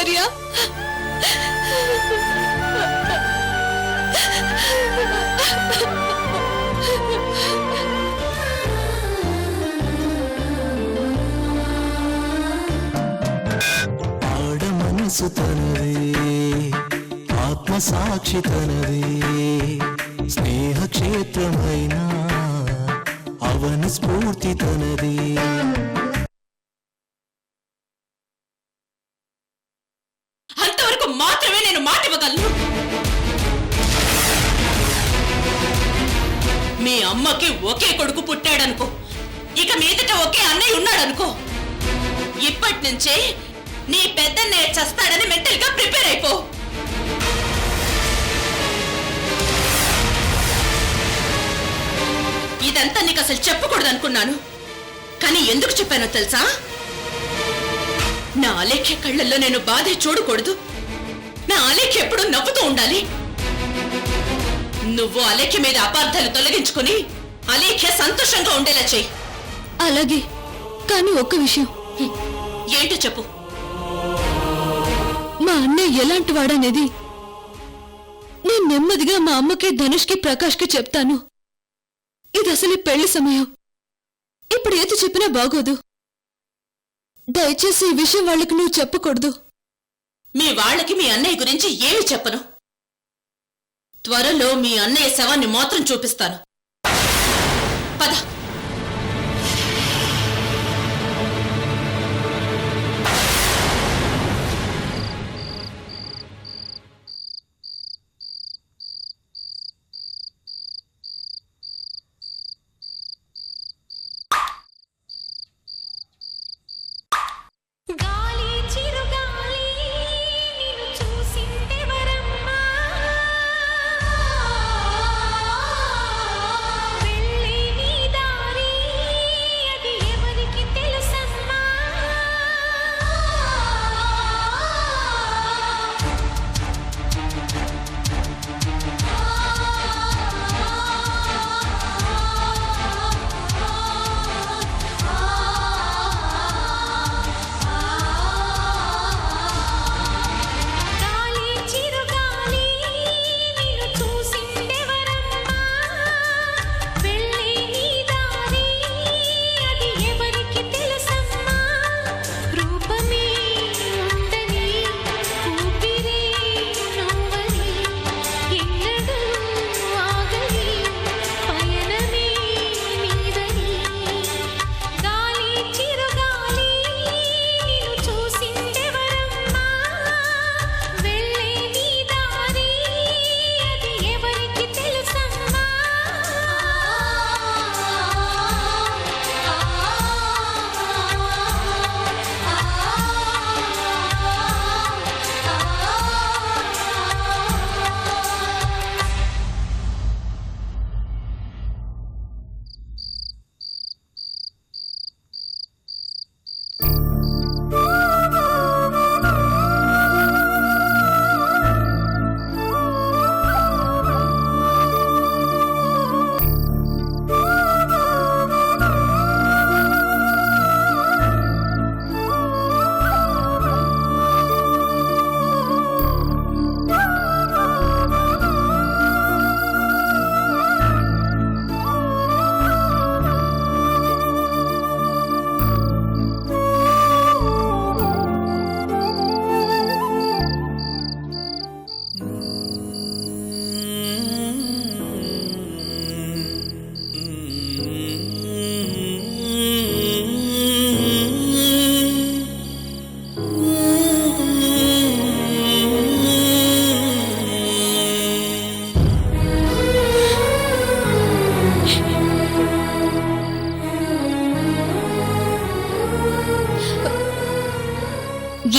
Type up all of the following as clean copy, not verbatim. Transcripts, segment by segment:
ఐశ్వర్య. ఆడ మనసు తనదే, ఆత్మసాక్షి తనదే, స్నేహ క్షేత్రమైన అవని స్ఫూర్తి తనదే. అంతవరకు మాత్రమే నేను మాట ఇవ్వగలను. మీ అమ్మకి ఒకే కొడుకు పుట్టాడనుకో, ఇక మీదట ఒకే అన్నయ్య ఉన్నాడనుకో, ఇప్పటి నుంచే నీ పెద్దన్నయ్య చస్తాడని మెంటల్ గా ప్రిపేర్ అయిపో. ఇదంతా నీకు అసలు చెప్పకూడదు అనుకున్నాను, కానీ ఎందుకు చెప్పానో తెలుసా? నా అలేఖ్య కళ్ళల్లో నేను బాధ చూడకూడదు. నా అలేఖ్య ఎప్పుడూ నవ్వుతూ ఉండాలి. నువ్వు అలేఖ్య మీద అపార్థాలు తొలగించుకుని అలేఖ్య సంతోషంగా ఉండేలా చెయ్యి. అలాగే, కానీ ఒక్క విషయం. ఏంటో చెప్పు. మా అన్నయ్య ఎలాంటి వాడనేది నేను నెమ్మదిగా మా అమ్మకి, ధనుష్కి, ప్రకాష్కి చెప్తాను. ఇది అసలు పెళ్లి సమయం. ఇప్పుడు ఏది చెప్పినా బాగోదు. దయచేసి ఈ విషయం వాళ్ళకి నువ్వు చెప్పకూడదు. మీ వాళ్ళకి మీ అన్నయ్య గురించి ఏమి చెప్పను. త్వరలో మీ అన్నయ్య శవాన్ని మాత్రం చూపిస్తాను. పద.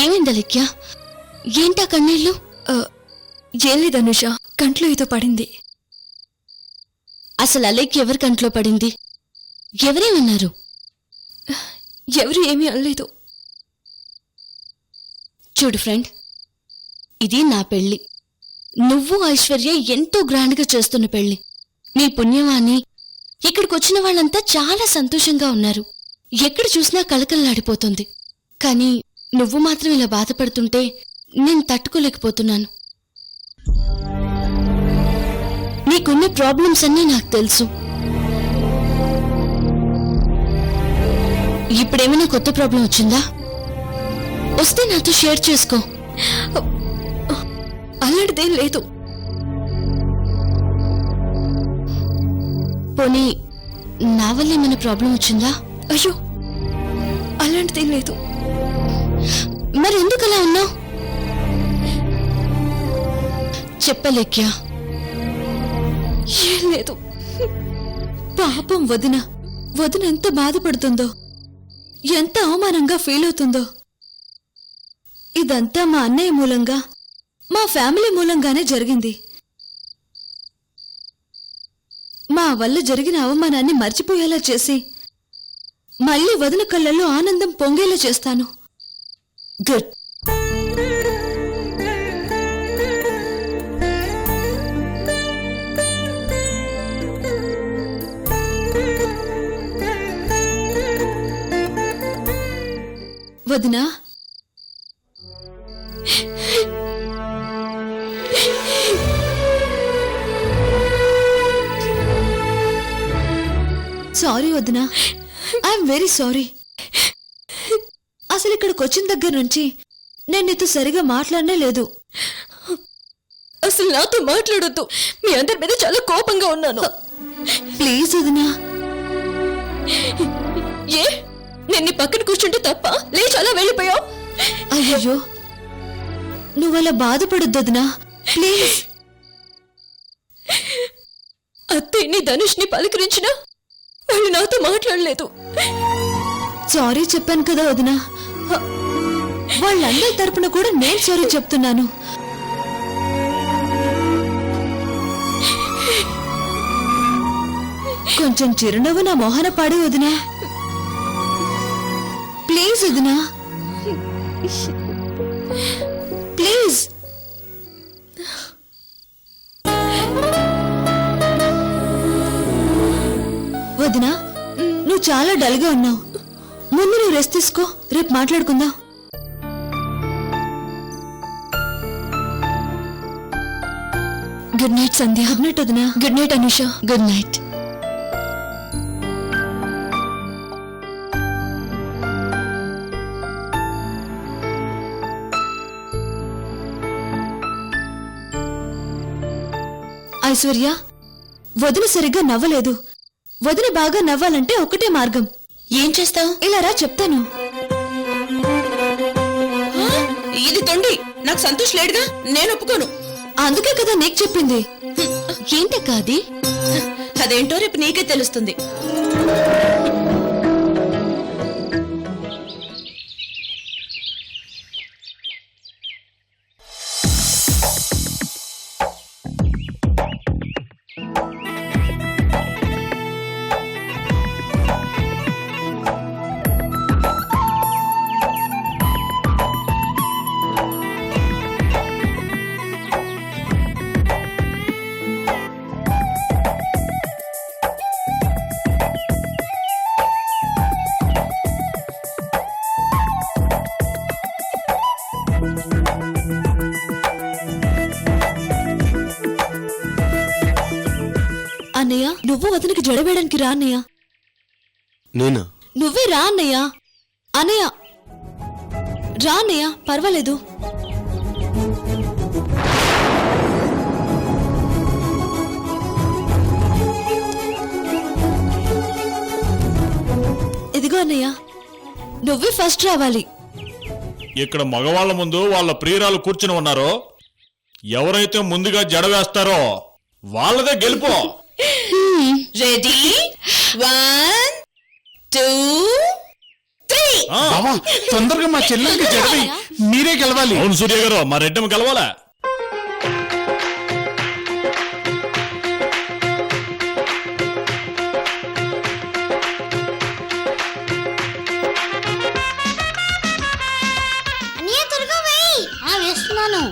ఏమైంది అలేఖ్య? ఏంటా కన్నీళ్ళు? ఏం లేదు అనుష, కంట్లో ఏదో పడింది. అసలు అలేఖ్య ఎవరి కంట్లో పడింది? ఎవరేమన్నారు? ఎవరు ఏమీ అనలేదు. చూడు ఫ్రెండ్, ఇది నా పెళ్లి. నువ్వు ఐశ్వర్య ఎంతో గ్రాండ్గా చేస్తున్న పెళ్లి. నీ పుణ్యమాని ఇక్కడికొచ్చిన వాళ్ళంతా చాలా సంతోషంగా ఉన్నారు. ఎక్కడ చూసినా కలకలలాడిపోతుంది. కానీ నువ్వు మాత్రం ఇలా బాధపడుతుంటే నేను తట్టుకోలేకపోతున్నాను. నీకున్న ప్రాబ్లమ్స్ అన్నీ నాకు తెలుసు. ఇప్పుడేమైనా కొత్త ప్రాబ్లం వచ్చిందా? వస్తే నాతో షేర్ చేసుకో. అలాంటిదేం లేదు. పోనీ నా వల్ల ఏమైనా ప్రాబ్లం వచ్చిందా? అయ్యో, అలాంటిదేం లేదు. మరి ఎందుకు అలా ఉన్నావు? చెప్పలేక్యా. ఏం లేదు. పాపం వదిన ఎంత బాధపడుతుందో, ఎంత అవమానంగా ఫీల్ అవుతుందో. ఇదంతా మా అన్నయ్య మూలంగా, మా ఫ్యామిలీ మూలంగానే జరిగింది. మా వల్ల జరిగిన అవమానాన్ని మర్చిపోయేలా చేసి మళ్ళీ వదిన కళ్ళల్లో ఆనందం పొంగేలా చేస్తాను. గుడ్. వదినా, సారీ వదినా, ఐఎమ్ వెరీ సారీ. అసలు ఇక్కడికి వచ్చిన దగ్గర నుంచి నేను నీతో సరిగా మాట్లాడనే లేదు. అసలు నాతో మాట్లాడొద్దు. మీ అందరి మీద చాలా కోపంగా ఉన్నాను. ప్లీజ్ వదినా. ఏ, నేను నీ పక్కన కూర్చుంటే తప్ప లేచి అలా వెళ్ళిపోయావు? అయ్యో, నువ్వలా బాధపడొద్దు వదినా, ప్లీజ్. అత్తయ్యని ధనుష్ని పలకరించినా వాళ్ళు నాతో మాట్లాడలేదు. సారీ చెప్పాను కదా వదినా. వాళ్ళందరి తరపున కూడా నేను సారీ చెప్తున్నాను. కొంచెం చిరునవ్వు నా మొహన పాడే వదినా, ప్లీజ్ వదినా, ప్లీజ్. వదినా, నువ్వు చాలా డల్గా ఉన్నావు. ముందు నువ్వు రెస్ట్ తీసుకో, రేపు మాట్లాడుకుందాం. గుడ్ నైట్ సంధ్య. గుడ్ నైట్ వదినా. Good night Anusha. Good night. Aishwarya, వదిన సరిగ్గా నవ్వలేదు. వదిన బాగా నవ్వాలంటే ఒకటే మార్గం. ఏం చేస్తావు? ఇలా రా, చెప్తాను. ఇది తొండి. నాకు సంతోష్ లేడుగా, నేను ఒప్పుకోను. అందుకే కదా నీకు చెప్పింది. ఏంటక్క అది? అదేంటో రేపు నీకే తెలుస్తుంది. అన్నయ్య, నువ్వు వదినకి జడవేయడానికి రా అన్నయ్య. నేనా? నువ్వే రా అన్నయ్య. అన్నయ్య రా అన్నయ్య, పర్వాలేదు. ఇదిగో అన్నయ్య, నువ్వే ఫస్ట్ రావాలి. ఇక్కడ మగవాళ్ల ముందు వాళ్ళ ప్రియురాలు కూర్చుని ఉన్నారో, ఎవరైతే ముందుగా జడ వేస్తారో వాళ్ళదే గెలుపు. రెడీ, 1 2 3. బావా, తొందరగా మా చెల్లెలకి జడవి, మీరే గెలవాలి. అవును సూర్య గారు, మా రెడ్డమ్మ గెలవాలా? వేస్తున్నాను.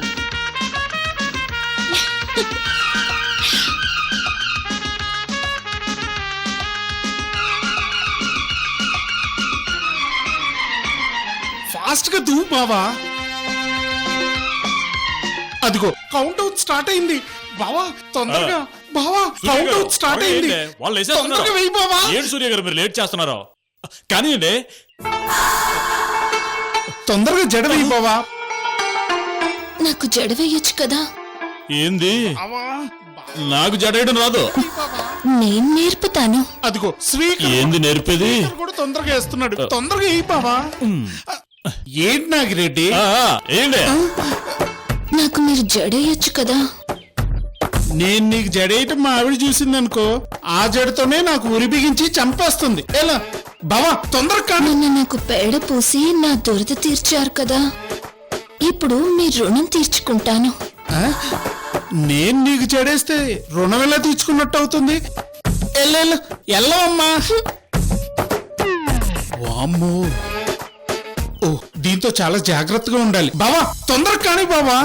ఫాస్ట్ గా దూ బావా. అదిగో కౌంట్ అవుట్ స్టార్ట్ అయింది బావా తొందరగా బావా కౌంట్ అవుట్ స్టార్ట్ అయింది వాళ్ళు వేసేస్తున్నారు. తొందరగా వెయ్యి బావా ఏంటి సూర్య గారు మీరు లేట్ చేస్తున్నారో కానివ్వండి. తొందరగా జడ వెయ్యి బావా నాకు జడ వేయొచ్చు కదా, ఏంది బావా నాకు జడేయడం రాదు. నేను నేర్పుతాను. అదిగో శ్రీకర్ ఏంది నేర్పేది? కూడా తొందరగా వేస్తున్నాడు తొందరగా వెయ్యి బావా ఏంటి నాగిరెడ్డి ఏంటి నాకు మీరు జడేయొచ్చు కదా. నేను నీకు జడేయటం మా ఆవిడ చూసిందనుకో ఆ జడతోనే నాకు ఉరి బిగించి చంపేస్తుంది ఎలా బావా తొందరగా కాదు నిన్న నాకు పేడ పూసి నా దురద తీర్చారు కదా, ఇప్పుడు మీ రుణం తీర్చుకుంటాను. ఆ? నేను నీకు జడేస్తే రుణం ఎలా తీర్చుకున్నట్టు అవుతుంది ఎల్లవమ్మా వామ్మో ఓ దీంతో చాలా జాగ్రత్తగా ఉండాలి బావా తొందరగా కానీ బావా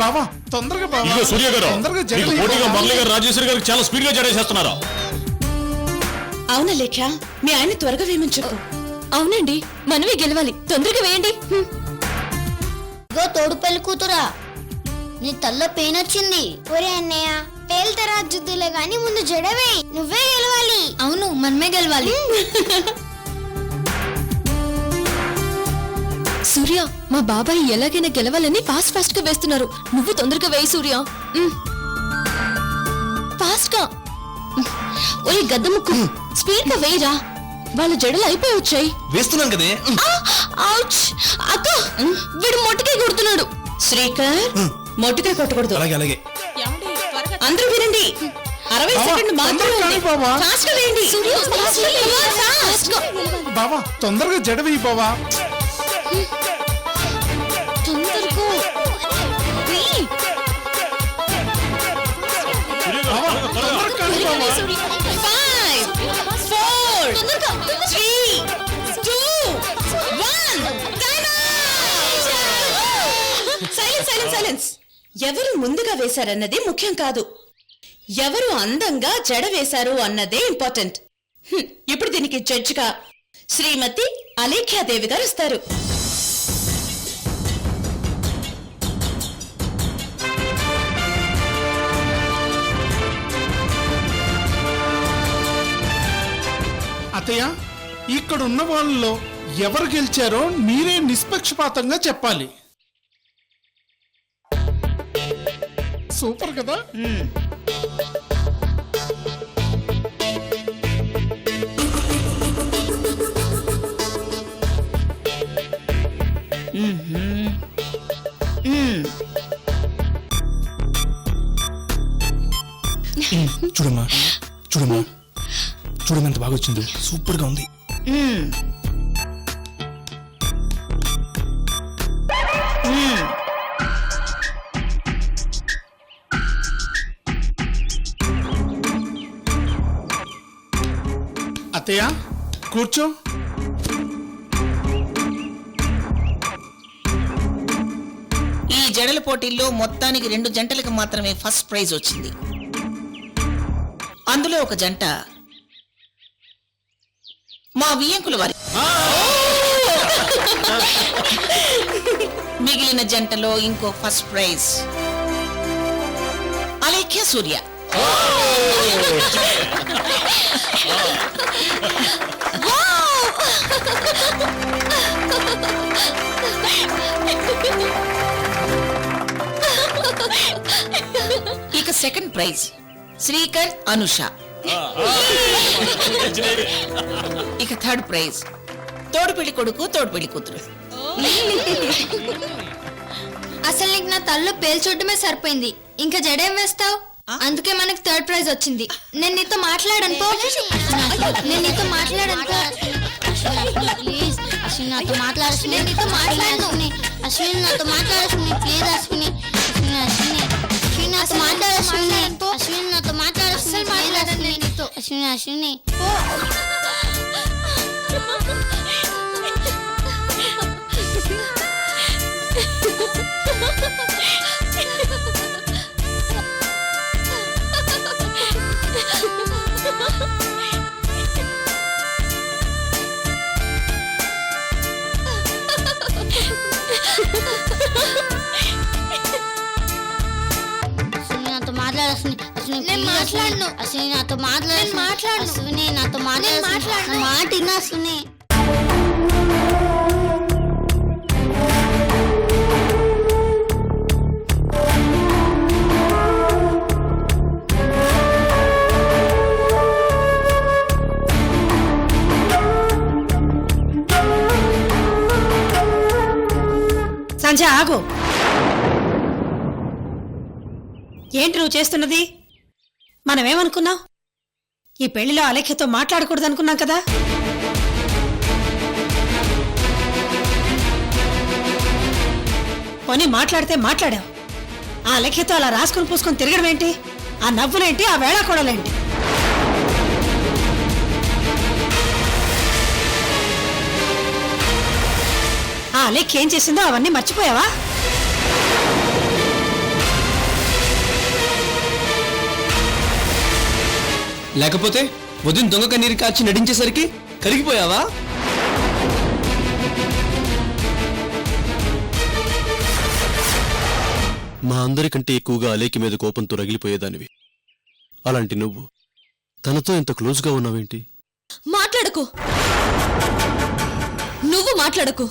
బావా తొందరగా బావా ఇదిగో సూర్య గారు తొందరగా జడ మీకు వేయి పోటీగా బావా. మురళి గారు రాజేశ్వరి గారికి చాలా స్పీడ్ గా జడేసేస్తున్నారు. అవునా లేఖ, మీ ఆయన త్వరగా వేయమని చెప్పు. అవునండి, మనమే గెలవాలి, తొందరగా వేయండి. ఇగో తోడు పెళ్లి కూతురా, నీ తల్లో పెయిన్ వచ్చింది. ఒరే అన్నయ్య, పేల్తరా జుద్దులే గాని ముందు జడవే, నువ్వే గెలవాలి. అవును, మనమే గెలవాలి. సూర్య, మా బాబాయ్ ఎలాగైనా గెలవాలని ఫాస్ట్ ఫాస్ట్ గా వేస్తున్నారు. నువ్వు తొందరగా వేయి సూర్య. ఫాస్ట్ గా. ఓయ్ గద్ద ముక్కు, స్పీడ్ గా వేయరా, వాళ్ళ జడలు అయిపోయి వచ్చాయి. వేస్తున్నాను కదే. ఔచ్! అక్క, వీడు మొట్టకే కొడుతున్నాడు. శ్రీకర్, మొట్టుకాయ కొట్టకూడదు. అలాగే అలాగే. అందరూ వినండి, 60 బావా, సెకండ్లు మాత్రమే తొందరగా ఉంది. కానీ బావా. ఫాస్ట్ గా వేయండి. సూర్య, fast గా వేయి. Fast గా. బావా తొందరగా జడ వెయ్యి బావా తొందరగా వేయి. సూర్య గారు, బావా త్వరగా, త్వరగా. తొందరగా కానీ బావా 5, 4, 3, 2, 1. సైలెన్స్. ఎవరు ముందుగా వేశారన్నది ముఖ్యం కాదు, ఎవరు అందంగా జడ వేశారు అన్నదే ఇంపార్టెంట్. ఇప్పుడు దీనికి జడ్జిగా శ్రీమతి అలేఖ్యాదేవి గారు వస్తారు. అత్తయ్య ఇక్కడ ఉన్న వాళ్ళలో ఎవరు గెలిచారో మీరే నిష్పక్షపాతంగా చెప్పాలి. సూపర్ కదా చూడమ్మా చూడమ్మా చూడమ్మా ఎంత బాగా వచ్చిందో, సూపర్ గా ఉంది. అత్తయ్య కూర్చో. ఈ జడల పోటీల్లో మొత్తానికి 2 జంటలకు మాత్రమే ఫస్ట్ ప్రైజ్ వచ్చింది. అందులో ఒక జంట మా వియ్యంకుల వారి. మిగిలిన జంటలో ఇంకో ఫస్ట్ ప్రైజ్ అలేఖ్య సూర్య. ఇక సెకండ్ ప్రైజ్ శ్రీకర్ అనుష. ఇక థర్డ్ ప్రైజ్ తోడు పెళ్లి కొడుకు తోడు పెళ్లి కూతురు. అసలు నీకు నా తల్లో పేలు చూడటమే సరిపోయింది, ఇంకా జడేం వేస్తావు? అందుకే మనకు థర్డ్ ప్రైజ్ వచ్చింది. నేను నీతో మాట్లాడనుకో, నేను నీతో మాట్లాడనుకో, ప్లీజ్ అశ్విని నాతో మాట్లాడు. నేను నీతో మాట్లాడను. అశ్విని నాతో మాట్లాడు ప్లీజ్. అశ్విని అశ్విని అశ్విని అశ్విని నాతో మాట్లాడు. అశ్విని అశ్విని నాతో మాట్లాడు. అసలు మాట్లాడండి నీతో. Ashwini Ashwini Ha ha ha! నేను మాట్లాడను. అసలు నాతో మాట్లాడను. అశ్విని నాతో మాట్లాడను. మాట విను అశ్విని. సంధ్య ఆగు. ఏంటి నువ్వు చేస్తున్నది? మనమేమనుకున్నాం? ఈ పెళ్లిలో అలేఖ్యతో మాట్లాడకూడదు అనుకున్నాం కదా. పోనీ మాట్లాడితే మాట్లాడావు. ఆ అలేఖ్యతో అలా రాసుకుని పూసుకొని తిరగడం ఏంటి? ఆ నవ్వులేంటి? ఆ వేళ కూడలేంటి? ఆ అలేఖ్య ఏం చేసిందో అవన్నీ మర్చిపోయావా? లేకపోతే వదిన దొంగ కన్నీరు కాచి నటించేసరికి కరిగిపోయావా? మా అందరికంటే ఎక్కువగా అలేకి మీద కోపంతో రగిలిపోయేదానివి. అలాంటి నువ్వు తనతో ఇంత క్లోజ్గా ఉన్నావేంటి? మాట్లాడకు, నువ్వు మాట్లాడకు.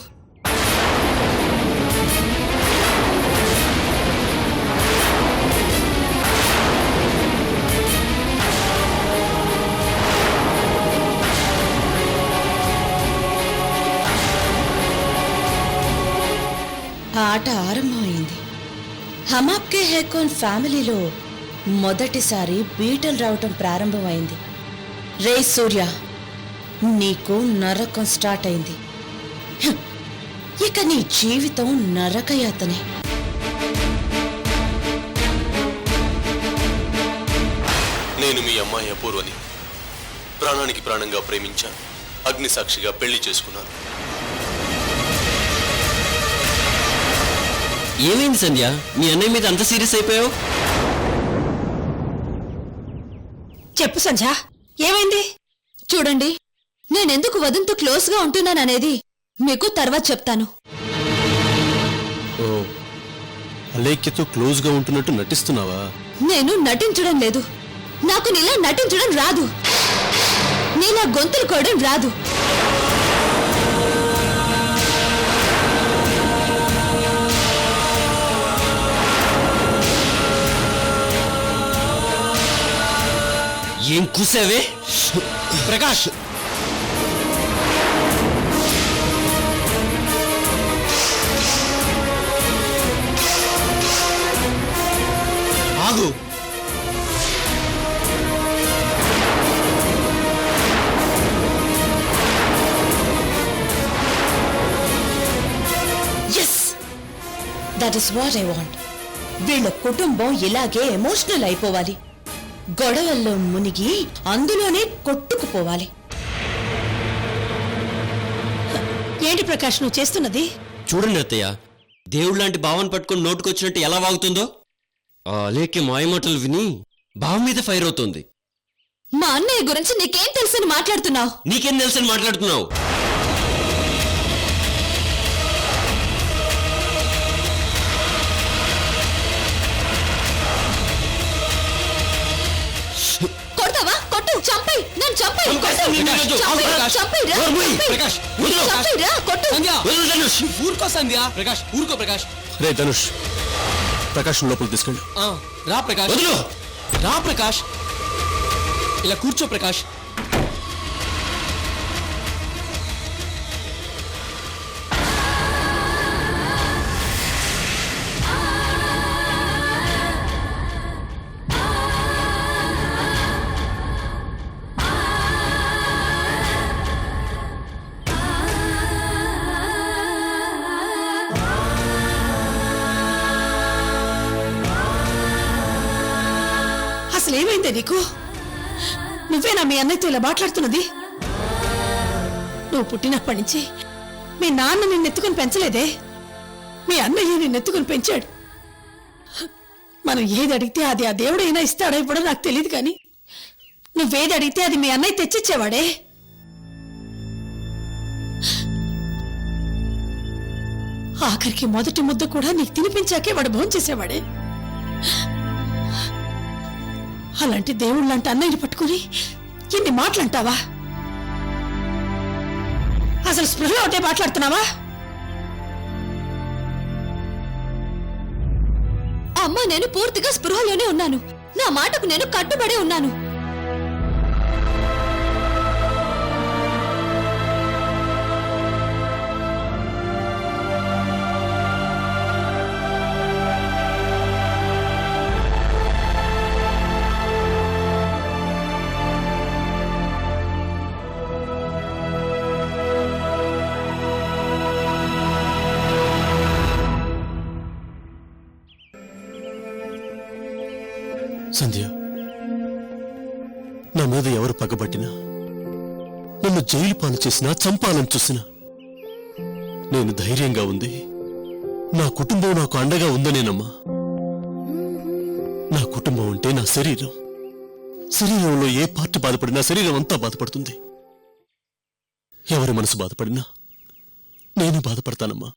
ఆట ఆరంభమైంది. హమాప్కే హేకోన్ ఫ్యామిలీలో మొదటిసారి బీటలు రావటం ప్రారంభమైంది. రే సూర్య, నీకు నరకం స్టార్ట్ అయింది. ఇక నీ జీవితం నరకయాతనే. నేను మీ అమ్మాయి అపూర్వని ప్రాణానికి ప్రాణంగా ప్రేమించాను. అగ్నిసాక్షిగా పెళ్లి చేసుకున్నాను. ఏమైంది సంధ్య? మీ అన్నయ్య మీద అంత సీరియస్ అయిపోయావు? చెప్పు సంధ్య, ఏమైంది? చూడండి, నేనెందుకు వదంతో క్లోజ్గా ఉంటున్నాననేది మీకు తర్వాత చెప్తాను. ఓ, అలేఖ్యతో క్లోజ్గా ఉంటున్నట్టు నటిస్తున్నావా? నేను నటించడం లేదు. నాకు నీలా నటించడం రాదు. నీలా గొంతులు కోయడం రాదు. ఏం కూసావే? ప్రకాష్, ఆగు. Yes, that is what I want. వీళ్ళ కుటుంబం ఇలాగే ఎమోషనల్ అయిపోవాలి. గొడవల్లో మునిగి అందులోనే కొట్టుకుపోవాలి. ఏంటి ప్రకాష్ నువ్వు చేస్తున్నది? చూడండి అత్తయ్య, దేవుడు లాంటి భావన పట్టుకుని నోటుకొచ్చినట్టు ఎలా వాగుతుందో. ఆ అలేఖ్య మాయమాటలు విని భావం మీద ఫైర్ అవుతుంది. మా అన్నయ్య గురించి నీకేం తెలుసని మాట్లాడుతున్నావు? నీకేం తెలుసని మాట్లాడుతున్నావు? కొడతావా? కొట్టు, చంపై, నన్ను చంపై, ఊరుకో సంధ్య. ప్రకాష్, ఊరుకో ప్రకాష్. రే ధనుష్, ప్రకాష్ లోపల తీసుకెళ్ళు. రా ప్రకాష్, రా ప్రకాష్, ఇలా కూర్చో ప్రకాష్. అసలేమైందే నీకు? నువ్వేనా మీ అన్నయ్యతో ఇలా మాట్లాడుతున్నది? నువ్వు పుట్టినప్పటి నుంచి మీ నాన్న నిన్నెత్తుకుని పెంచలేదే, మీ అన్నయ్య నిన్నెత్తుకుని పెంచాడు. మనం ఏది అడిగితే అది ఆ దేవుడైనా ఇస్తాడో ఇవ్వడో నాకు తెలియదు, కానీ నువ్వేది అడిగితే అది మీ అన్నయ్య తెచ్చిచ్చేవాడే. ఆఖరికి మొదటి ముద్ద కూడా నీకు తినిపించాకే వాడు భోంచేసేవాడే. అలాంటి దేవుడు లాంటి అన్నయ్యని పట్టుకుని ఇన్ని మాటలంటావా? అసలు స్పృహలో ఒకటే మాట్లాడుతున్నావా? అమ్మ, నేను పూర్తిగా స్పృహలోనే ఉన్నాను. నా మాటకు నేను కట్టుబడి ఉన్నాను. సంధ్య, నా మీద ఎవరు పగబట్టినా, నన్ను జైలు పాలు చేసినా, చంపాలని చూసినా నేను ధైర్యంగా ఉంది నా కుటుంబం నాకు అండగా ఉందనేనమ్మా. నా కుటుంబం అంటే నా శరీరం. శరీరంలో ఏ పార్ట్ బాధపడినా శరీరం అంతా బాధపడుతుంది. ఎవరి మనసు బాధపడినా నేను బాధపడతానమ్మా.